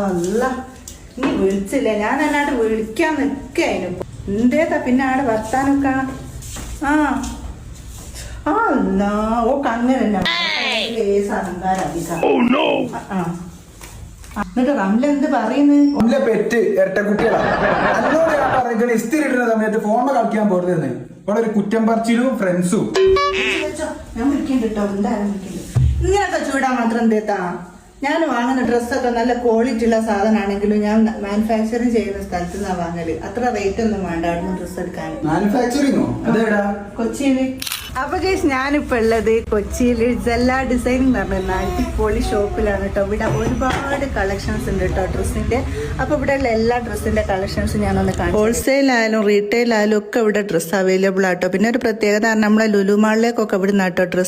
അല്ല നീ വിളിച്ചില്ല, ഞാൻ എന്നാട്ട് വിളിക്കാൻ നിൽക്കായിരുന്നു. എന്തേതാ പിന്നെ ആടെ വർത്താനൊക്കെ? ആ അല്ല ഓക്ക് അങ്ങനെ എന്നിട്ട് റംല എന്ത് പറയുന്നു? പെറ്റ് ഇരട്ടക്കുട്ടികളാ. അന്നോട് ഞാൻ പറഞ്ഞ ഇസ്തിരി ഇടുന്ന സമയത്ത് ഫോണിൽ കളിക്കാൻ പോരുതെന്ന്. ഇവിടെ ഒരു കുറ്റം പറച്ചിലും ഫ്രണ്ട്സും. ഞാൻ വിളിക്കണ്ട കേട്ടോ, എന്തായാലും വിളിക്കണ്ട. ഇങ്ങനൊക്കെ ചൂടാൻ മാത്രം എന്തേത്താ? ഞാൻ വാങ്ങുന്ന ഡ്രസ്സൊക്കെ നല്ല ക്വാളിറ്റി ഉള്ള സാധനമാണെങ്കിലും ഞാൻ മാനുഫാക്ചറിങ് ചെയ്യുന്ന സ്ഥലത്ത് നിന്നാ വാങ്ങല്. അത്ര റേറ്റ് ഒന്നും വേണ്ട അവിടുന്ന് ഡ്രസ്സ് എടുക്കാൻ. മാനുഫാക്ചറിങ്ങോ? അതെടാ കൊച്ചിയില്. അപ്പൊ ഗൈസ് ഞാനിപ്പോ ഉള്ളത് കൊച്ചിയില് ജെല്ല ഡിസൈനിങ് പറഞ്ഞ അടിപൊളി ഷോപ്പിലാണ് കേട്ടോ. ഇവിടെ ഒരുപാട് കളക്ഷൻസ് ഉണ്ട് കേട്ടോ ഡ്രസ്സിന്റെ. അപ്പൊ ഇവിടെ ഉള്ള എല്ലാ ഡ്രസ്സിന്റെ കളക്ഷൻസും ഞാനൊന്ന് കാണാം. ഹോൾസെയിൽ ആയാലും റീറ്റെയിൽ ആയാലും ഒക്കെ ഇവിടെ ഡ്രസ്സ് അവൈലബിൾ ആട്ടോ. പിന്നെ ഒരു പ്രത്യേകത നമ്മളെ ലുലു മാളിലേക്കൊക്കെ ഇവിടെ നിന്നാട്ടോ ഡ്രസ്സ്